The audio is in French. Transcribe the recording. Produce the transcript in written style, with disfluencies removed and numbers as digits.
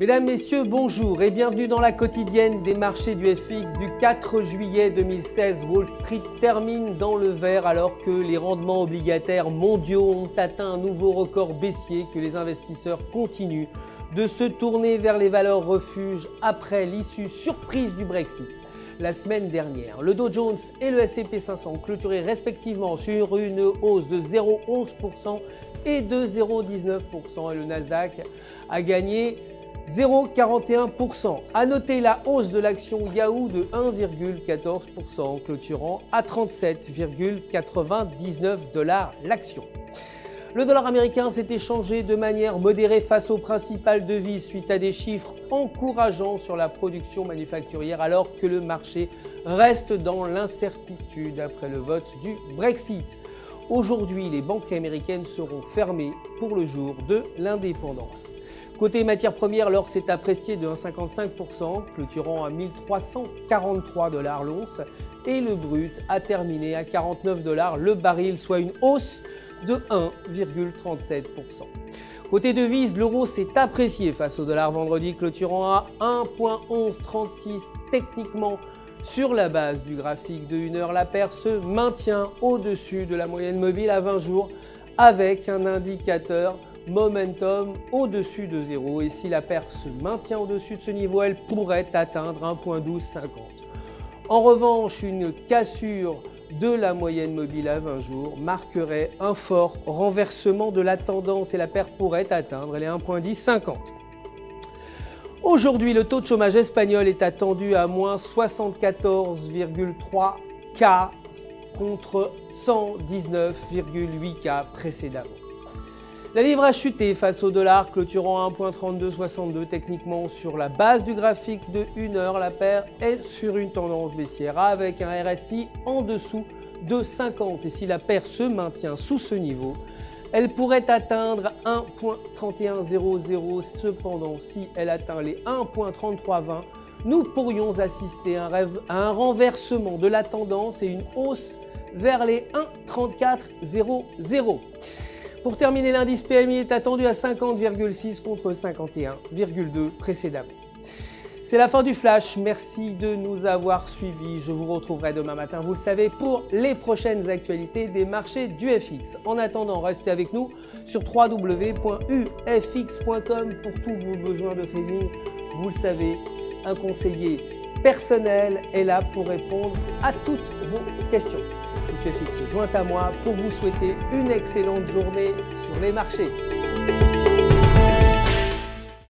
Mesdames, Messieurs, bonjour et bienvenue dans la quotidienne des marchés du FX du 4 juillet 2016. Wall Street termine dans le vert alors que les rendements obligataires mondiaux ont atteint un nouveau record baissier, que les investisseurs continuent de se tourner vers les valeurs refuges après l'issue surprise du Brexit. La semaine dernière, le Dow Jones et le S&P 500 ont clôturé respectivement sur une hausse de 0,11% et de 0,19% et le Nasdaq a gagné 0,41%. A noter la hausse de l'action Yahoo de 1,14%, clôturant à 37,99 $ l'action. Le dollar américain s'est échangé de manière modérée face aux principales devises suite à des chiffres encourageants sur la production manufacturière alors que le marché reste dans l'incertitude après le vote du Brexit. Aujourd'hui, les banques américaines seront fermées pour le jour de l'indépendance. Côté matières premières, l'or s'est apprécié de 1,55%, clôturant à 1343 $ l'once, et le brut a terminé à 49 $ le baril, soit une hausse de 1,37%. Côté devises, l'euro s'est apprécié face au dollar vendredi, clôturant à 1,1136 techniquement. Sur la base du graphique de 1 heure, la paire se maintient au-dessus de la moyenne mobile à 20 jours avec un indicateur momentum au-dessus de 0. Et si la paire se maintient au-dessus de ce niveau, elle pourrait atteindre 1,1250. En revanche, une cassure de la moyenne mobile à 20 jours marquerait un fort renversement de la tendance et la paire pourrait atteindre les 1,1050. Aujourd'hui, le taux de chômage espagnol est attendu à moins 74,3 cas contre 119,8 cas précédemment. La livre a chuté face au dollar, clôturant à 1,3262 techniquement sur la base du graphique de 1 heure. La paire est sur une tendance baissière avec un RSI en dessous de 50. Et si la paire se maintient sous ce niveau, elle pourrait atteindre 1,3100. Cependant, si elle atteint les 1,3320, nous pourrions assister à un renversement de la tendance et une hausse vers les 1,3400. Pour terminer, l'indice PMI est attendu à 50,6 contre 51,2 précédemment. C'est la fin du flash, merci de nous avoir suivis. Je vous retrouverai demain matin, vous le savez, pour les prochaines actualités des marchés du FX. En attendant, restez avec nous sur www.ufx.com pour tous vos besoins de trading. Vous le savez, un conseiller personnel est là pour répondre à toutes vos questions. UFX se joint à moi pour vous souhaiter une excellente journée sur les marchés.